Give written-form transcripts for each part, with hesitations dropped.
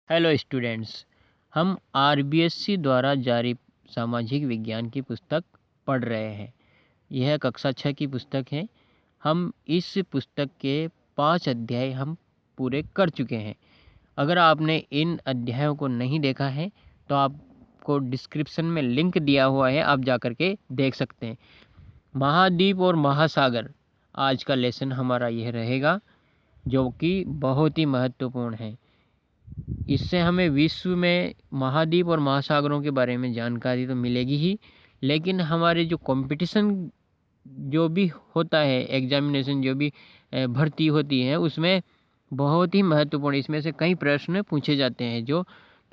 Hello students, हम RBSC द्वारा जारी सामाजिक विज्ञान की पुस्तक पढ़ रहे हैं। यह कक्षा 6 की पुस्तक है। हम इस पुस्तक के 5 अध्याय हम पूरे कर चुके हैं। अगर आपने इन अध्यायों को नहीं देखा है तो आपको डिस्क्रिप्शन में लिंक दिया हुआ है, आप जा कर के देख सकते हैं। महाद्वीप और महासागर आज का लेसन हमारा यह रहेगा, जो कि बहुत ही महत्वपूर्ण है। इससे हमें विश्व में महाद्वीप और महासागरों के बारे में जानकारी तो मिलेगी ही, लेकिन हमारे जो कंपटीशन जो भी होता है, एग्जामिनेशन जो भी भर्ती होती है, उसमें बहुत ही महत्वपूर्ण इसमें से कई प्रश्न पूछे जाते हैं जो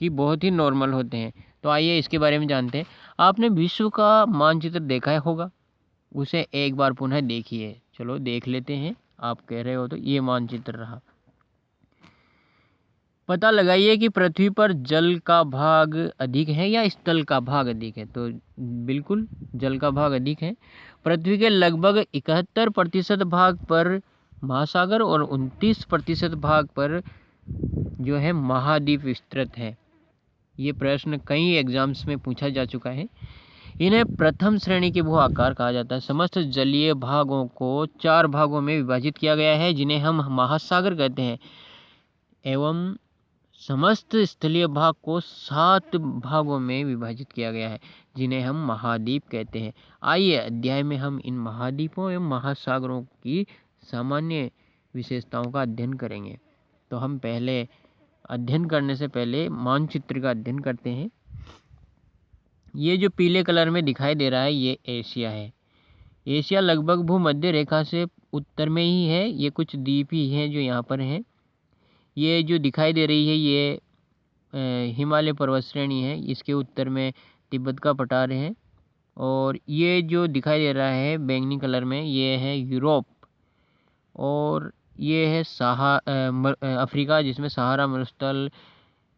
कि बहुत ही नॉर्मल होते हैं। तो आइए इसके बारे में जानते हैं। आपने विश्व का मानचित्र देखा होगा, उसे एक बार पुनः देखिए। चलो देख लेते हैं। आप कह रहे हो तो ये मानचित्र रहा। पता लगाइए कि पृथ्वी पर जल का भाग अधिक है या स्थल का भाग अधिक है। तो बिल्कुल जल का भाग अधिक है। पृथ्वी के लगभग 71% भाग पर महासागर और 29% भाग पर जो है महाद्वीप विस्तृत है। ये प्रश्न कई एग्जाम्स में पूछा जा चुका है। इन्हें प्रथम श्रेणी के भू आकार कहा जाता है। समस्त जलीय भागों को 4 भागों में विभाजित किया गया है, जिन्हें हम महासागर कहते हैं, एवं समस्त स्थलीय भाग को 7 भागों में विभाजित किया गया है, जिन्हें हम महाद्वीप कहते हैं। आइए अध्याय में हम इन महाद्वीपों एवं महासागरों की सामान्य विशेषताओं का अध्ययन करेंगे। तो हम पहले अध्ययन करने से पहले मानचित्र का अध्ययन करते हैं। ये जो पीले कलर में दिखाई दे रहा है, ये एशिया है। एशिया लगभग भूमध्य रेखा से उत्तर में ही है। ये कुछ द्वीप ही हैं जो यहाँ पर हैं। ये जो दिखाई दे रही है, ये हिमालय पर्वत श्रेणी है। इसके उत्तर में तिब्बत का पठार है। और ये जो दिखाई दे रहा है बैंगनी कलर में, ये है यूरोप। और ये है अफ्रीका, जिसमें सहारा मरुस्थल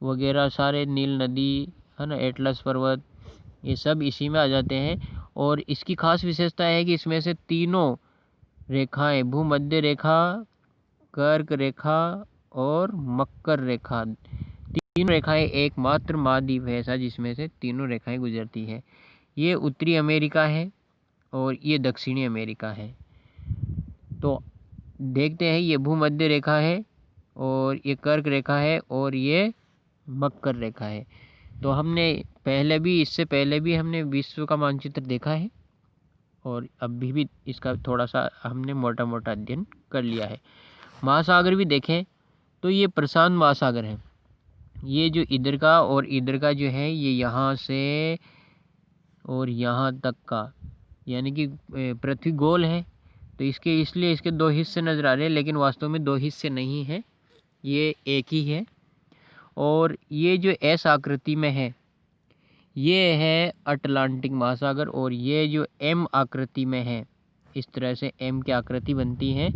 वगैरह सारे, नील नदी है ना, एटलस पर्वत, ये सब इसी में आ जाते हैं। और इसकी खास विशेषता है कि इसमें से तीनों रेखाएं, भूमध्य रेखा, कर्क रेखा और मकर रेखा, तीनों रेखाएं एकमात्र महाद्वीप है ऐसा जिसमें से तीनों रेखाएं गुजरती है। ये उत्तरी अमेरिका है और ये दक्षिणी अमेरिका है। तो देखते हैं, ये भूमध्य रेखा है और ये कर्क रेखा है और ये मकर रेखा है। तो हमने इससे पहले भी हमने विश्व का मानचित्र देखा है और अभी भी इसका थोड़ा सा हमने मोटा मोटा अध्ययन कर लिया है। महासागर भी देखें तो ये प्रशांत महासागर है। ये जो इधर का और इधर का जो है, ये यहाँ से और यहाँ तक का, यानी कि पृथ्वी गोल है, तो इसलिए इसके 2 हिस्से नज़र आ रहे हैं, लेकिन वास्तव में 2 हिस्से नहीं है, ये एक ही है। और ये जो एस आकृति में है, ये है अटलांटिक महासागर। और ये जो एम आकृति में है, इस तरह से एम की आकृति बनती है,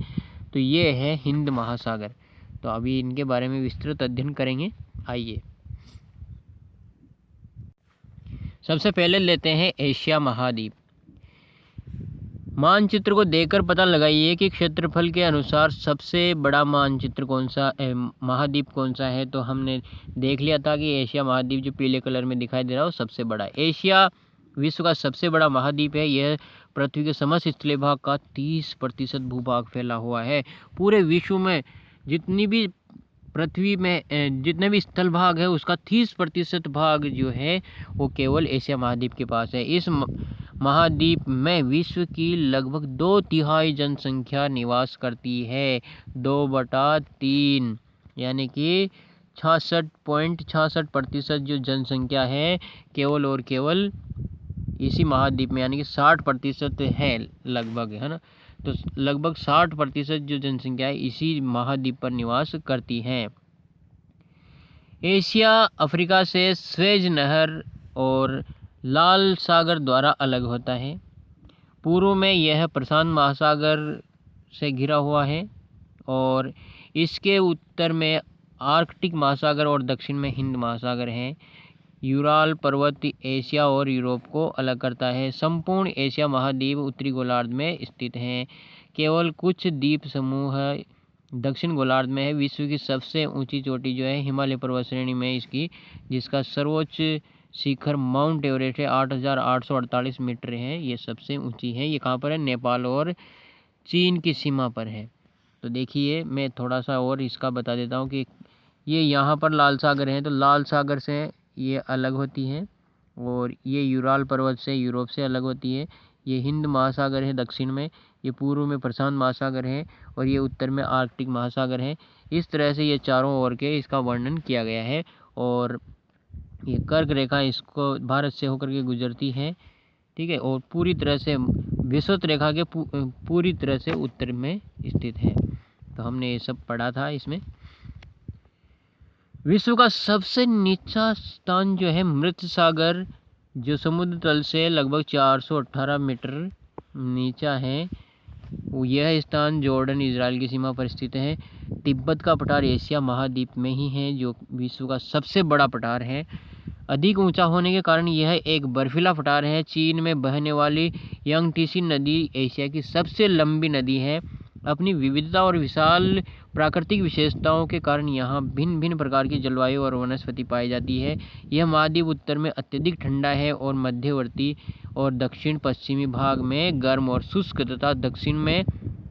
तो ये है हिंद महासागर। तो अभी इनके बारे में विस्तृत अध्ययन करेंगे। आइए सबसे पहले लेते हैं एशिया महाद्वीप। मानचित्र को देखकर पता लगाइए कि क्षेत्रफल के अनुसार सबसे बड़ा मानचित्र कौन सा महाद्वीप कौन सा है। तो हमने देख लिया था कि एशिया महाद्वीप जो पीले कलर में दिखाई दे रहा है वो सबसे बड़ा है। एशिया विश्व का सबसे बड़ा महाद्वीप है। यह पृथ्वी के समस्त स्थलीय भाग का 30% भूभाग फैला हुआ है। पूरे विश्व में जितनी भी पृथ्वी में जितने भी स्थल भाग है, उसका 30% भाग जो है वो केवल एशिया महाद्वीप के पास है। इस महाद्वीप में विश्व की लगभग 2/3 जनसंख्या निवास करती है। 2/3 यानी कि 66.66% जो जनसंख्या है केवल और केवल इसी महाद्वीप में, यानी कि 60% है लगभग, है ना। तो लगभग 60% जो जनसंख्या है इसी महाद्वीप पर निवास करती है। एशिया अफ्रीका से स्वेज नहर और लाल सागर द्वारा अलग होता है। पूर्व में यह प्रशांत महासागर से घिरा हुआ है और इसके उत्तर में आर्कटिक महासागर और दक्षिण में हिंद महासागर है। यूराल पर्वत एशिया और यूरोप को अलग करता है। संपूर्ण एशिया महाद्वीप उत्तरी गोलार्ध में स्थित है। केवल कुछ द्वीप समूह दक्षिण गोलार्ध में है। विश्व की सबसे ऊंची चोटी जो है हिमालय पर्वत श्रेणी में इसकी, जिसका सर्वोच्च शिखर माउंट एवरेस्ट है, 8,848 मीटर है, ये सबसे ऊंची है। ये कहाँ पर है? नेपाल और चीन की सीमा पर है। तो देखिए मैं थोड़ा सा और इसका बता देता हूँ कि ये यहाँ पर लाल सागर है, तो लाल सागर से ये अलग होती है, और ये यूराल पर्वत से यूरोप से अलग होती है। ये हिंद महासागर है दक्षिण में, ये पूर्व में प्रशांत महासागर है, और ये उत्तर में आर्कटिक महासागर है। इस तरह से ये चारों ओर के इसका वर्णन किया गया है। और ये कर्क रेखा इसको भारत से होकर के गुजरती है, ठीक है, और पूरी तरह से विषुवत रेखा के पूरी तरह से उत्तर में स्थित है। तो हमने ये सब पढ़ा था इसमें। विश्व का सबसे नीचा स्थान जो है मृत सागर, जो समुद्र तल से लगभग 418 मीटर नीचा है। यह स्थान जॉर्डन इजराइल की सीमा पर स्थित है। तिब्बत का पठार एशिया महाद्वीप में ही है, जो विश्व का सबसे बड़ा पठार है। अधिक ऊंचा होने के कारण यह एक बर्फीला पठार है। चीन में बहने वाली यांगटीसी नदी एशिया की सबसे लंबी नदी है। अपनी विविधता और विशाल प्राकृतिक विशेषताओं के कारण यहाँ भिन्न भिन्न प्रकार की जलवायु और वनस्पति पाई जाती है। यह महाद्वीप उत्तर में अत्यधिक ठंडा है और मध्यवर्ती और दक्षिण पश्चिमी भाग में गर्म और शुष्क तथा दक्षिण में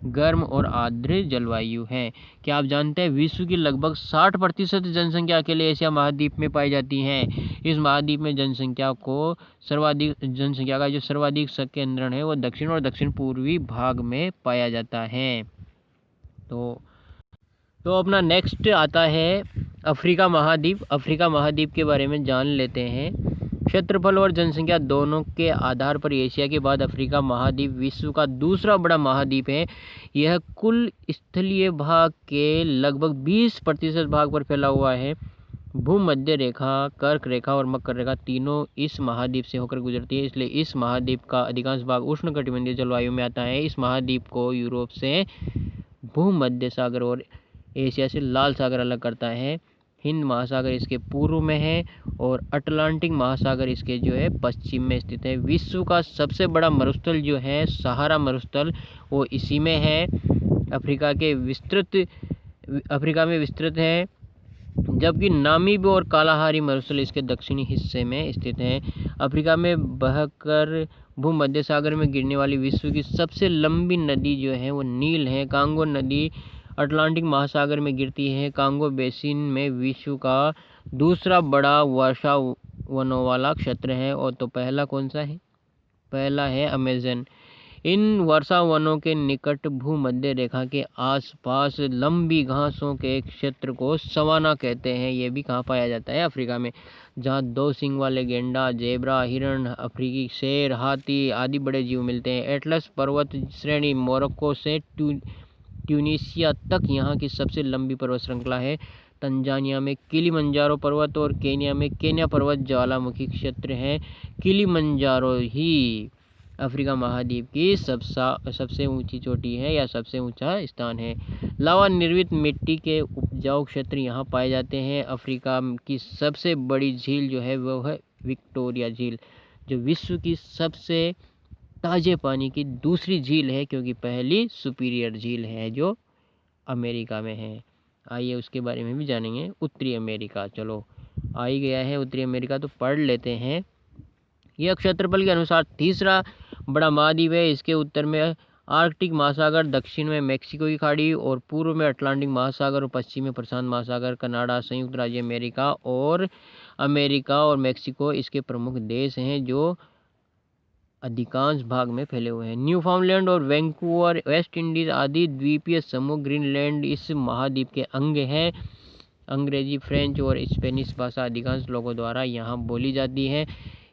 गर्म और आर्द्र जलवायु है। क्या आप जानते हैं विश्व की लगभग 60% जनसंख्या अकेले एशिया महाद्वीप में पाई जाती है। इस महाद्वीप में जनसंख्या का जो सर्वाधिक केंद्रण है वो दक्षिण और दक्षिण पूर्वी भाग में पाया जाता है। तो अपना नेक्स्ट आता है अफ्रीका महाद्वीप। अफ्रीका महाद्वीप के बारे में जान लेते हैं। क्षेत्रफल और जनसंख्या दोनों के आधार पर एशिया के बाद अफ्रीका महाद्वीप विश्व का दूसरा बड़ा महाद्वीप है। यह कुल स्थलीय भाग के लगभग 20% भाग पर फैला हुआ है। भूमध्य रेखा, कर्क रेखा और मकर रेखा तीनों इस महाद्वीप से होकर गुजरती है, इसलिए इस महाद्वीप का अधिकांश भाग उष्णकटिबंधीय जलवायु में आता है। इस महाद्वीप को यूरोप से भूमध्य सागर और एशिया से लाल सागर अलग करता है। हिंद महासागर इसके पूर्व में है और अटलांटिक महासागर इसके जो है पश्चिम में स्थित है। विश्व का सबसे बड़ा मरुस्थल जो है सहारा मरुस्थल, वो इसी में है। अफ्रीका में विस्तृत है, जबकि नामीब और कालाहारी मरुस्थल इसके दक्षिणी हिस्से में स्थित हैं। अफ्रीका में बहकर भूमध्य सागर में गिरने वाली विश्व की सबसे लंबी नदी जो है वो नील है। कांगो नदी अटलांटिक महासागर में गिरती है। कांगो बेसिन में विश्व का दूसरा बड़ा वर्षा वनों वाला क्षेत्र है। और तो पहला कौन सा है? पहला है अमेज़न। इन वर्षा वनों के निकट भूमध्य रेखा के आसपास लंबी घासों के क्षेत्र को सवाना कहते हैं। ये भी कहाँ पाया जाता है? अफ्रीका में, जहाँ 2 सींग वाले गेंडा, जेब्रा, हिरण, अफ्रीकी शेर, हाथी आदि बड़े जीव मिलते हैं। एटलस पर्वत श्रेणी मोरक्को से ट्यूनीशिया तक यहाँ की सबसे लंबी पर्वत श्रृंखला है। तंजानिया में किलिमंजारो पर्वत और केन्या में केन्या पर्वत ज्वालामुखी क्षेत्र है। किलिमंजारो ही अफ्रीका महाद्वीप की सबसे ऊंची चोटी है या सबसे ऊंचा स्थान है। लावा निर्मित मिट्टी के उपजाऊ क्षेत्र यहाँ पाए जाते हैं। अफ्रीका की सबसे बड़ी झील जो है वो है विक्टोरिया झील, जो विश्व की सबसे ताजे पानी की दूसरी झील है, क्योंकि पहली सुपीरियर झील है जो अमेरिका में है। आइए उसके बारे में भी जानेंगे। उत्तरी अमेरिका, चलो आ ही गया है उत्तरी अमेरिका, तो पढ़ लेते हैं। यह क्षेत्रफल के अनुसार तीसरा बड़ा महाद्वीप है। इसके उत्तर में आर्कटिक महासागर, दक्षिण में मैक्सिको की खाड़ी और पूर्व में अटलांटिक महासागर और पश्चिम में प्रशांत महासागर। कनाडा, संयुक्त राज्य अमेरिका और मैक्सिको इसके प्रमुख देश हैं जो अधिकांश भाग में फैले हुए हैं। न्यूफाउंडलैंड और वैंकूवर, वेस्ट इंडीज आदि द्वीपीय समूह, ग्रीनलैंड इस महाद्वीप के अंग हैं। अंग्रेजी, फ्रेंच और स्पेनिश भाषा अधिकांश लोगों द्वारा यहाँ बोली जाती है।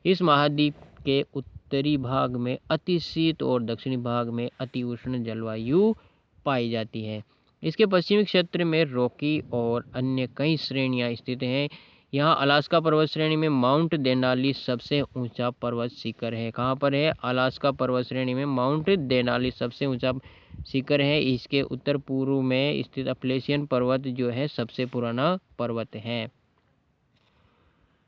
इस महाद्वीप के उत्तरी भाग में अति शीत और दक्षिणी भाग में अति उष्ण जलवायु पाई जाती है। इसके पश्चिमी क्षेत्र में रॉकी और अन्य कई श्रेणियाँ स्थित हैं। यहाँ अलास्का पर्वत श्रेणी में माउंट देनाली सबसे ऊंचा पर्वत शिखर है। कहाँ पर है? अलास्का पर्वत श्रेणी में माउंट देनाली सबसे ऊंचा शिखर है। इसके उत्तर पूर्व में स्थित अपलेशियन पर्वत जो है सबसे पुराना पर्वत है।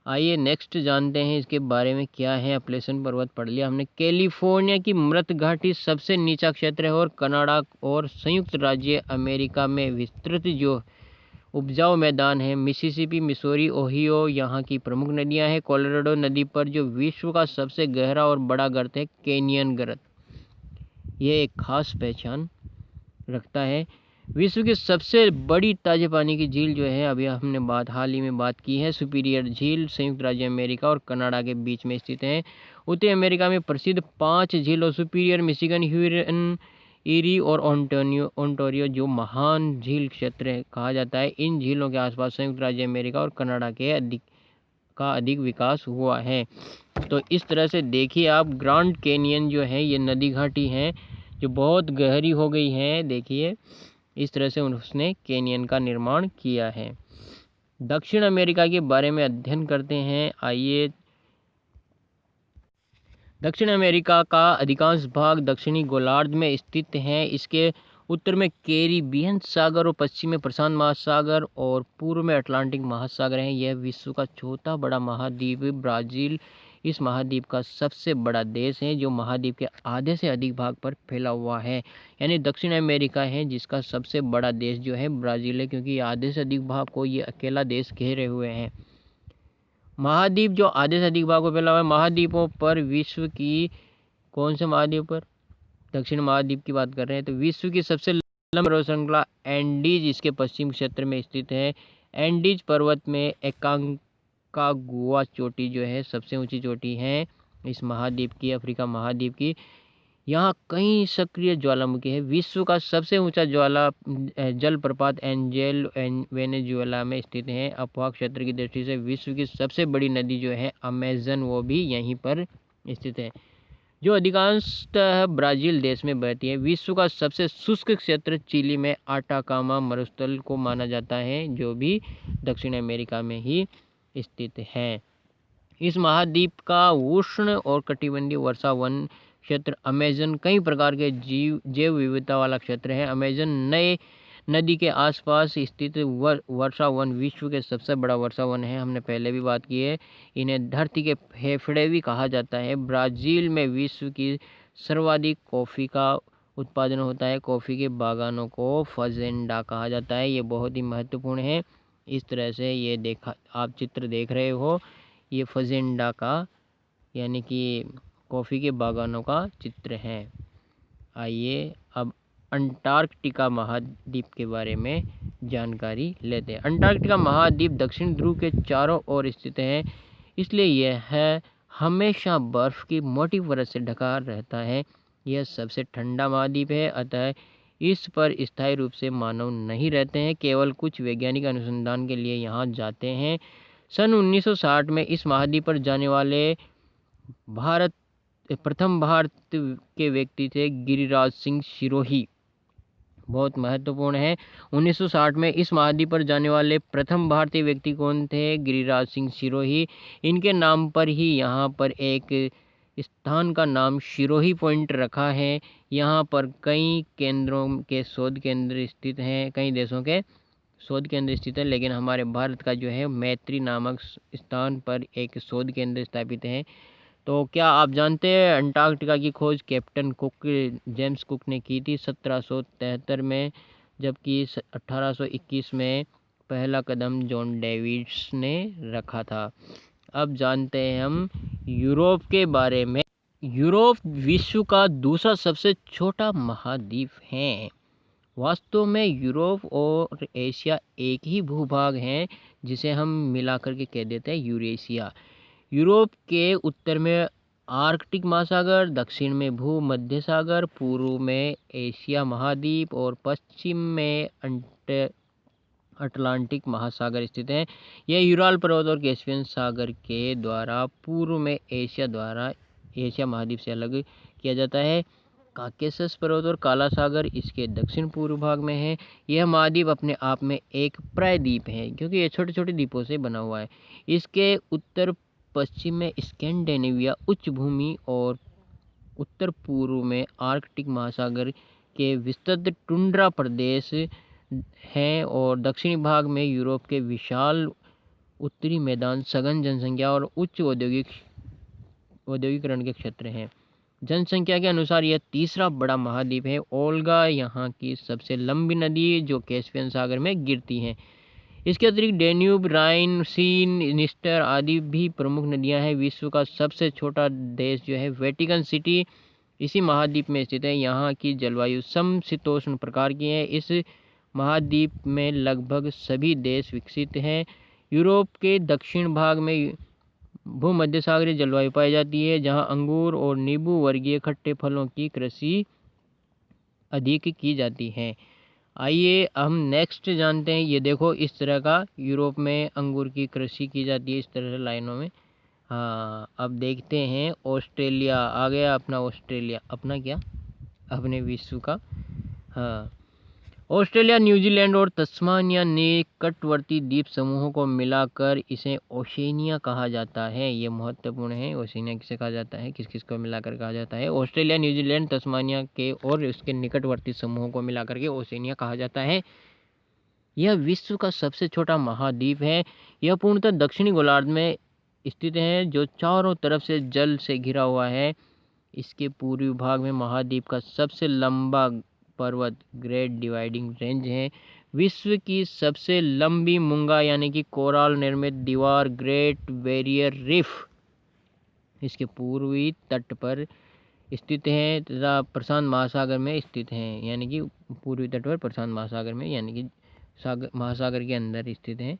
आइए नेक्स्ट जानते हैं इसके बारे में क्या है। अपलेसन पर्वत पढ़ लिया हमने। कैलिफोर्निया की मृत घाटी सबसे नीचा क्षेत्र है और कनाडा और संयुक्त राज्य अमेरिका में विस्तृत जो उपजाऊ मैदान है। मिसिसिपी, मिसौरी, ओहियो यहाँ की प्रमुख नदियाँ हैं। कोलोराडो नदी पर जो विश्व का सबसे गहरा और बड़ा गर्त है कैनियन गर्त, यह एक खास पहचान रखता है। विश्व की सबसे बड़ी ताजे पानी की झील जो है, अभी हमने हाल ही में बात की है, सुपीरियर झील संयुक्त राज्य अमेरिका और कनाडा के बीच में स्थित है। उत्तरी अमेरिका में प्रसिद्ध 5 झीलों सुपीरियर, मिशिगन, ह्यूरन, ईरी और ओंटारियो जो महान झील क्षेत्र कहा जाता है। इन झीलों के आसपास संयुक्त राज्य अमेरिका और कनाडा के अधिक विकास हुआ है। तो इस तरह से देखिए आप, ग्रांड कैनियन जो है ये नदी घाटी है जो बहुत गहरी हो गई है। देखिए इस तरह से उसने कैनियन का निर्माण किया है। दक्षिण अमेरिका के बारे में अध्ययन करते हैं। आइए, दक्षिण अमेरिका का अधिकांश भाग दक्षिणी गोलार्ध में स्थित है। इसके उत्तर में कैरिबियन सागर और पश्चिम में प्रशांत महासागर और पूर्व में अटलांटिक महासागर है। यह विश्व का चौथा बड़ा महाद्वीप ब्राज़ील इस महाद्वीप का सबसे बड़ा देश है जो महाद्वीप के आधे से अधिक भाग पर फैला हुआ है। यानी दक्षिण अमेरिका है जिसका सबसे बड़ा देश जो है ब्राज़ील है, क्योंकि आधे से अधिक भाग को ये अकेला देश घेरे हुए हैं। महाद्वीप जो आधे से अधिक भाग को फैला हुआ है। महाद्वीपों पर विश्व की कौन से महाद्वीप पर, दक्षिण महाद्वीप की बात कर रहे हैं, तो विश्व की सबसे लंबी पर्वत श्रृंखला एंडीज इसके पश्चिम क्षेत्र में स्थित है। एंडीज पर्वत में एकांकागुआ चोटी जो है सबसे ऊंची चोटी है इस महाद्वीप की, अफ्रीका महाद्वीप की। यहाँ कई सक्रिय ज्वालामुखी है। विश्व का सबसे ऊंचा जलप्रपात एंजेल वेनेजुएला में स्थित है। अपवाह क्षेत्र की दृष्टि से विश्व की सबसे बड़ी नदी जो है अमेजन, वो भी यहीं पर स्थित है, जो अधिकांशतः ब्राज़ील देश में बहती है। विश्व का सबसे शुष्क क्षेत्र चिली में आटाकामा मरुस्थल को माना जाता है, जो भी दक्षिण अमेरिका में ही स्थित है। इस महाद्वीप का उष्ण और कटिबंधीय वर्षा वन क्षेत्र अमेजन कई प्रकार के जैव विविधता वाला क्षेत्र है। अमेजन नए नदी के आसपास स्थित वर्षा वन विश्व के सबसे बड़ा वर्षा वन है। हमने पहले भी बात की है। इन्हें धरती के फेफड़े भी कहा जाता है। ब्राज़ील में विश्व की सर्वाधिक कॉफ़ी का उत्पादन होता है। कॉफ़ी के बागानों को फजेंडा कहा जाता है। ये बहुत ही महत्वपूर्ण है। इस तरह से ये देखा आप चित्र देख रहे हो, ये फजेंडा का यानी कि कॉफ़ी के बागानों का चित्र है। आइए अब अंटार्कटिका महाद्वीप के बारे में जानकारी लेते हैं। अंटार्कटिका महाद्वीप दक्षिण ध्रुव के चारों ओर स्थित है, इसलिए यह हमेशा बर्फ की मोटी परत से ढका रहता है। यह सबसे ठंडा महाद्वीप है, अतः इस पर स्थायी रूप से मानव नहीं रहते हैं, केवल कुछ वैज्ञानिक अनुसंधान के लिए यहाँ जाते हैं। सन 1960 में इस महाद्वीप पर जाने वाले प्रथम भारत के व्यक्ति थे गिरिराज सिंह सिरोही, बहुत महत्वपूर्ण है। 1960 में इस महाद्वीप पर जाने वाले प्रथम भारतीय व्यक्ति कौन थे? गिरिराज सिंह सिरोही। इनके नाम पर ही यहाँ पर एक स्थान का नाम सिरोही पॉइंट रखा है। यहाँ पर कई केंद्रों के शोध केंद्र स्थित हैं, कई देशों के शोध केंद्र स्थित है, लेकिन हमारे भारत का जो है मैत्री नामक स्थान पर एक शोध केंद्र स्थापित है। तो क्या आप जानते हैं अंटार्कटिका की खोज कैप्टन कुक, जेम्स कुक ने की थी 1773 में, जबकि 1821 में पहला कदम जॉन डेविस ने रखा था। अब जानते हैं हम यूरोप के बारे में। यूरोप विश्व का दूसरा सबसे छोटा महाद्वीप है। वास्तव में यूरोप और एशिया एक ही भूभाग है, जिसे हम मिलाकर के कह देते हैं यूरेशिया। यूरोप के उत्तर में आर्कटिक महासागर, दक्षिण में भूमध्य सागर, पूर्व में एशिया महाद्वीप और पश्चिम में अटलांटिक महासागर स्थित है। यह यूराल पर्वत और कैस्पियन सागर के द्वारा पूर्व में एशिया महाद्वीप से अलग किया जाता है। काकेशस पर्वत और काला सागर इसके दक्षिण पूर्व भाग में है। यह महाद्वीप अपने आप में एक प्रायद्वीप है, क्योंकि यह छोटे छोटे द्वीपों से बना हुआ है। इसके उत्तर पश्चिम में स्कैंडिनेविया उच्च भूमि और उत्तर पूर्व में आर्कटिक महासागर के विस्तृत टुंड्रा प्रदेश हैं, और दक्षिणी भाग में यूरोप के विशाल उत्तरी मैदान सघन जनसंख्या और उच्च औद्योगिकरण के क्षेत्र हैं। जनसंख्या के अनुसार यह तीसरा बड़ा महाद्वीप है। ओल्गा यहाँ की सबसे लंबी नदी जो कैस्पियन सागर में गिरती है। इसके अतिरिक्त डेन्यूब, राइन, सीन, निस्टर आदि भी प्रमुख नदियां हैं। विश्व का सबसे छोटा देश जो है वेटिकन सिटी इसी महाद्वीप में स्थित है। यहाँ की जलवायु समशीतोष्ण प्रकार की है। इस महाद्वीप में लगभग सभी देश विकसित हैं। यूरोप के दक्षिण भाग में भूमध्य सागरीय जलवायु पाई जाती है, जहाँ अंगूर और नींबू वर्गीय खट्टे फलों की कृषि अधिक की जाती है। आइए हम नेक्स्ट जानते हैं। ये देखो इस तरह का यूरोप में अंगूर की कृषि की जाती है, इस तरह से लाइनों में। हाँ, अब देखते हैं ऑस्ट्रेलिया आ गया अपना। ऑस्ट्रेलिया अपना क्या, अपने विश्व का। हाँ, ऑस्ट्रेलिया, न्यूजीलैंड और तस्मानिया निकटवर्ती द्वीप समूहों को मिलाकर इसे ओशिनिया कहा जाता है। ये महत्वपूर्ण है। ओशिनिया किसे कहा जाता है, किस किस को मिलाकर कहा जाता है? ऑस्ट्रेलिया, न्यूजीलैंड, तस्मानिया के और इसके निकटवर्ती समूहों को मिलाकर के ओशिनिया कहा जाता है। यह विश्व का सबसे छोटा महाद्वीप है। यह पूर्णतः दक्षिणी गोलार्ध में स्थित है, जो चारों तरफ से जल से घिरा हुआ है। इसके पूर्वी भाग में महाद्वीप का सबसे लंबा पर्वत ग्रेट डिवाइडिंग रेंज है। विश्व की सबसे लंबी मूंगा यानी कि कोराल निर्मित दीवार ग्रेट बैरियर रीफ इसके पूर्वी तट पर स्थित है तथा प्रशांत महासागर में स्थित है। यानी कि पूर्वी तट पर प्रशांत महासागर में, यानी कि महासागर के अंदर स्थित है।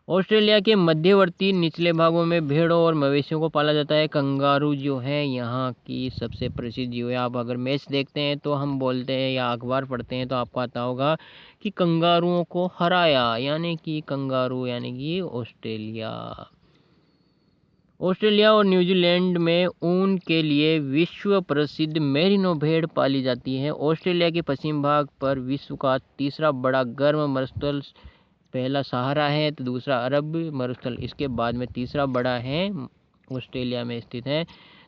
ऑस्ट्रेलिया के मध्यवर्ती निचले भागों में भेड़ों और मवेशियों को पाला जाता है। कंगारू जो है यहाँ की सबसे प्रसिद्ध जीव है। आप अगर मैच देखते हैं तो हम बोलते हैं या अखबार पढ़ते हैं तो आपको आता होगा कि कंगारुओं को हराया, यानी कि कंगारू यानी कि ऑस्ट्रेलिया। ऑस्ट्रेलिया और न्यूजीलैंड में ऊन के लिए विश्व प्रसिद्ध मेरिनो भेड़ पाली जाती है। ऑस्ट्रेलिया के पश्चिम भाग पर विश्व का तीसरा बड़ा गर्म मरुस्थल, पहला सहारा है तो दूसरा अरब मरुस्थल, इसके बाद में तीसरा बड़ा है ऑस्ट्रेलिया में स्थित है।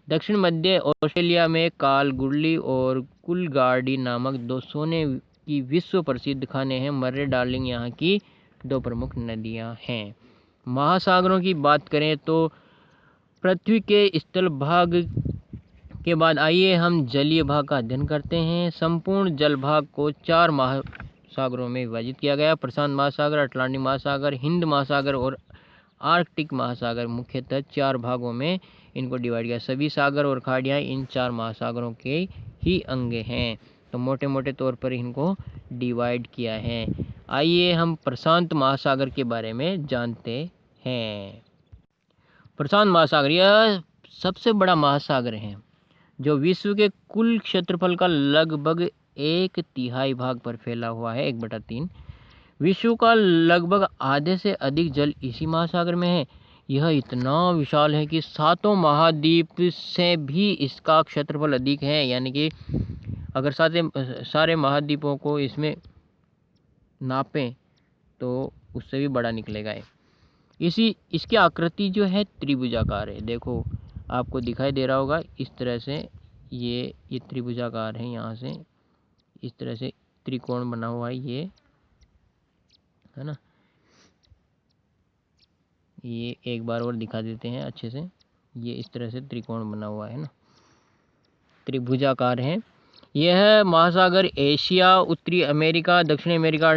दक्षिण मध्य ऑस्ट्रेलिया में कालगुडली और कुलगार्डी नामक दो सोने की विश्व प्रसिद्ध खाने हैं। मर्रे डार्लिंग यहाँ की दो प्रमुख नदियाँ हैं। महासागरों की बात करें तो पृथ्वी के स्थल भाग के बाद आइए हम जलीय भाग का अध्ययन करते हैं। संपूर्ण जल भाग को 4 महासागरों में विभाजित किया गया। प्रशांत महासागर, अटलांटिक महासागर, हिंद महासागर और आर्कटिक महासागर, मुख्यतः 4 भागों में इनको डिवाइड किया। सभी सागर और खाड़ियाँ इन 4 महासागरों के ही अंग हैं, तो मोटे मोटे तौर पर इनको डिवाइड किया है। आइए हम प्रशांत महासागर के बारे में जानते हैं। प्रशांत महासागर यह सबसे बड़ा महासागर है जो विश्व के कुल क्षेत्रफल का लगभग 1/3 भाग पर फैला हुआ है, 1/3। विश्व का लगभग आधे से अधिक जल इसी महासागर में है। यह इतना विशाल है कि 7 महाद्वीप से भी इसका क्षेत्रफल अधिक है, यानी कि अगर सारे महाद्वीपों को इसमें नापें तो उससे भी बड़ा निकलेगा। इसकी आकृति जो है त्रिभुजाकार है। देखो आपको दिखाई दे रहा होगा इस तरह से, ये त्रिभुजाकार है। यहाँ से इस तरह से त्रिकोण बना हुआ है, ये है ना। ये एक बार और दिखा देते हैं अच्छे से। ये इस तरह से त्रिकोण बना हुआ है ना, त्रिभुजाकार है। यह महासागर एशिया, उत्तरी अमेरिका, दक्षिण अमेरिका,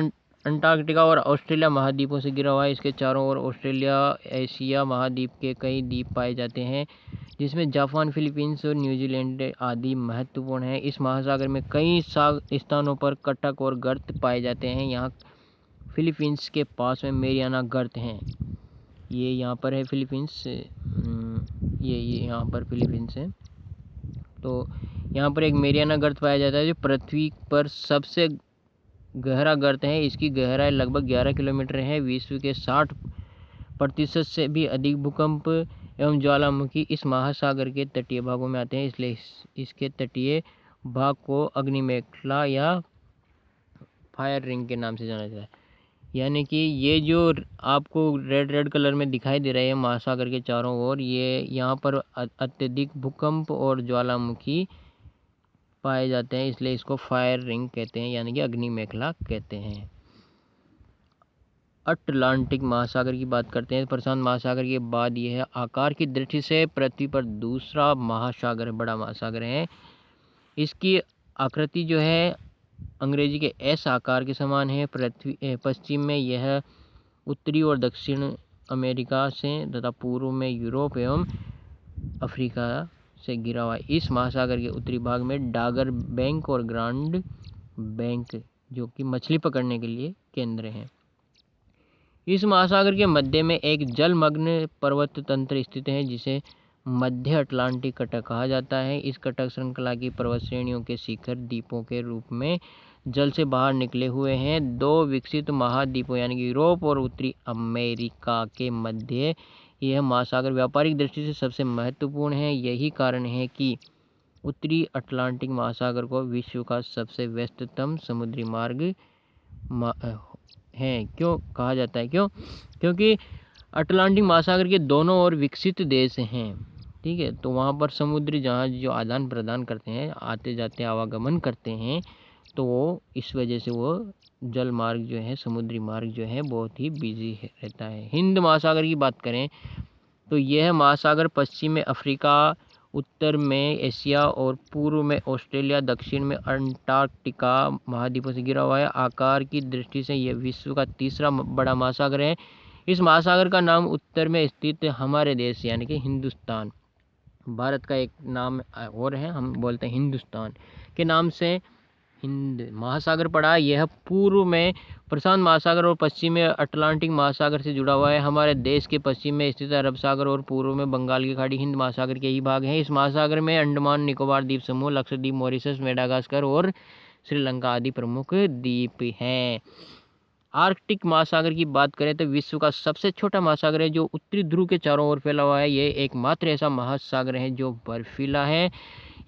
अंटार्कटिका और ऑस्ट्रेलिया महाद्वीपों से घिरा हुआ है। इसके चारों ओर ऑस्ट्रेलिया एशिया महाद्वीप के कई द्वीप पाए जाते हैं, जिसमें जापान, फिलीपींस और न्यूजीलैंड आदि महत्वपूर्ण हैं। इस महासागर में कई स्थानों पर कटक और गर्त पाए जाते हैं। यहाँ फिलीपींस के पास में मेरियाना गर्त हैं। ये यहाँ पर है फिलीपींस, ये यहाँ पर फिलीपींस है। तो यहाँ पर एक मेरियाना गर्त पाया जाता है जो पृथ्वी पर सबसे गहरा गर्त है। इसकी गहराई लगभग 11 किलोमीटर है। विश्व के 60% से भी अधिक भूकंप एवं ज्वालामुखी इस महासागर के तटीय भागों में आते हैं, इसलिए इसके तटीय भाग को अग्निमेखला या फायर रिंग के नाम से जाना जाता है। यानी कि ये जो आपको रेड कलर में दिखाई दे रहे हैं महासागर के चारों ओर, ये यहाँ पर अत्यधिक भूकंप और ज्वालामुखी पाए जाते हैं, इसलिए इसको फायर रिंग कहते हैं, यानी कि अग्निमेखला कहते हैं। अटलांटिक महासागर की बात करते हैं। प्रशांत महासागर के बाद यह है आकार की दृष्टि से पृथ्वी पर दूसरा महासागर, बड़ा महासागर है। इसकी आकृति जो है अंग्रेजी के एस आकार के समान है। पृथ्वी पश्चिम में यह उत्तरी और दक्षिण अमेरिका से तथा पूर्व में यूरोप एवं अफ्रीका से घिरा हुआ है। इस महासागर के उत्तरी भाग में डागर बैंक और ग्रांड बैंक जो कि मछली पकड़ने के लिए केंद्र हैं। इस महासागर के मध्य में एक जलमग्न पर्वत तंत्र स्थित है जिसे मध्य अटलांटिक कटक कहा जाता है। इस कटक श्रृंखला की पर्वत श्रेणियों के शिखर द्वीपों के रूप में जल से बाहर निकले हुए हैं। दो विकसित महाद्वीपों यानी कि यूरोप और उत्तरी अमेरिका के मध्य यह महासागर व्यापारिक दृष्टि से सबसे महत्वपूर्ण है। यही कारण है कि उत्तरी अटलांटिक महासागर को विश्व का सबसे व्यस्ततम समुद्री मार्ग है। क्यों कहा जाता है? क्योंकि अटलांटिक महासागर के दोनों ओर विकसित देश हैं, ठीक है। तो वहाँ पर समुद्री जहाज जो आदान प्रदान करते हैं, आते जाते आवागमन करते हैं, तो वो इस वजह से वो जल मार्ग जो है, समुद्री मार्ग जो है बहुत ही बिजी रहता है। हिंद महासागर की बात करें तो यह महासागर पश्चिम में अफ्रीका, उत्तर में एशिया और पूर्व में ऑस्ट्रेलिया, दक्षिण में अंटार्कटिका महाद्वीपों से घिरा हुआ है। आकार की दृष्टि से यह विश्व का तीसरा बड़ा महासागर है। इस महासागर का नाम उत्तर में स्थित हमारे देश यानी कि हिंदुस्तान, भारत का एक नाम और है, हम बोलते हैं हिंदुस्तान के नाम से हिंद महासागर पड़ा। यह पूर्व में प्रशांत महासागर और पश्चिम में अटलांटिक महासागर से जुड़ा हुआ है। हमारे देश के पश्चिम में स्थित अरब सागर और पूर्व में बंगाल की खाड़ी हिंद महासागर के ही भाग हैं। इस महासागर में अंडमान निकोबार द्वीप समूह, लक्षद्वीप, मॉरिशस, मेडागास्कर और श्रीलंका आदि प्रमुख द्वीप हैं। आर्कटिक महासागर की बात करें तो विश्व का सबसे छोटा महासागर है जो उत्तरी ध्रुव के चारों ओर फैला हुआ है। यह एकमात्र ऐसा महासागर है जो बर्फीला है।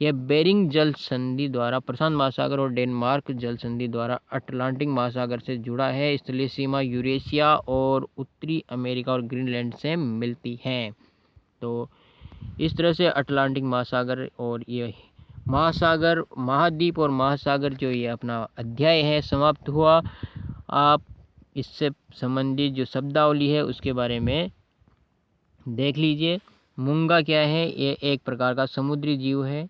यह बेरिंग जल संधि द्वारा प्रशांत महासागर और डेनमार्क जल संधि द्वारा अटलांटिक महासागर से जुड़ा है। स्थलीय सीमा यूरेशिया और उत्तरी अमेरिका और ग्रीनलैंड से मिलती है। तो इस तरह से अटलांटिक महासागर और ये महासागर, महाद्वीप और महासागर जो ये अपना अध्याय है समाप्त हुआ। आप इससे संबंधित जो शब्दावली है उसके बारे में देख लीजिए। मूंगा क्या है? ये एक प्रकार का समुद्री जीव है।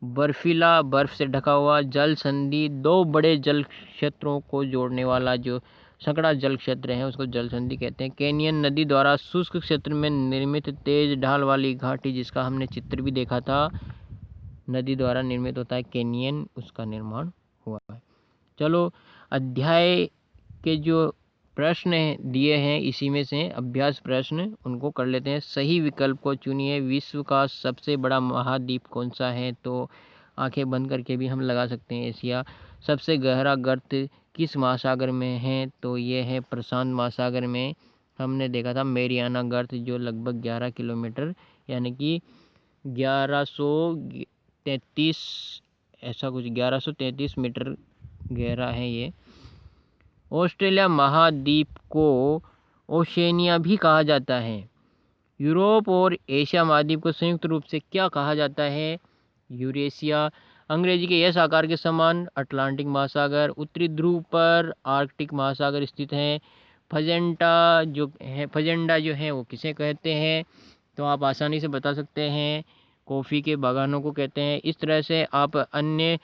बर्फीला, बर्फ से ढका हुआ। जल संधि, दो बड़े जल क्षेत्रों को जोड़ने वाला जो संकड़ा जल क्षेत्र है उसको जल संधि कहते हैं। कैनियन, नदी द्वारा शुष्क क्षेत्र में निर्मित तेज ढाल वाली घाटी जिसका हमने चित्र भी देखा था, नदी द्वारा निर्मित होता है कैनियन, उसका निर्माण हुआ है। चलो, अध्याय के जो प्रश्न दिए हैं इसी में से अभ्यास प्रश्न उनको कर लेते हैं। सही विकल्प को चुनिए। विश्व का सबसे बड़ा महाद्वीप कौन सा है? तो आंखें बंद करके भी हम लगा सकते हैं एशिया। सबसे गहरा गर्त किस महासागर में है? तो ये है प्रशांत महासागर में। हमने देखा था मेरियाना गर्त जो लगभग 11 किलोमीटर यानी कि 1133 ऐसा कुछ 1133 मीटर गहरा है ये। ऑस्ट्रेलिया महाद्वीप को ओशेनिया भी कहा जाता है। यूरोप और एशिया महाद्वीप को संयुक्त रूप से क्या कहा जाता है? यूरेशिया। अंग्रेजी के एस आकार के समान अटलांटिक महासागर। उत्तरी ध्रुव पर आर्कटिक महासागर स्थित है। फजेंटा जो है वो किसे कहते हैं? तो आप आसानी से बता सकते हैं, कॉफ़ी के बागानों को कहते हैं। इस तरह से आप अन्य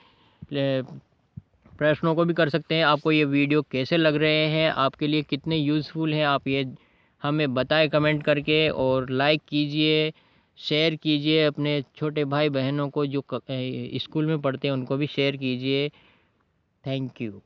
प्रश्नों को भी कर सकते हैं। आपको ये वीडियो कैसे लग रहे हैं, आपके लिए कितने यूज़फुल हैं, आप ये हमें बताएं कमेंट करके। और लाइक कीजिए, शेयर कीजिए, अपने छोटे भाई बहनों को जो स्कूल में पढ़ते हैं उनको भी शेयर कीजिए। Thank you.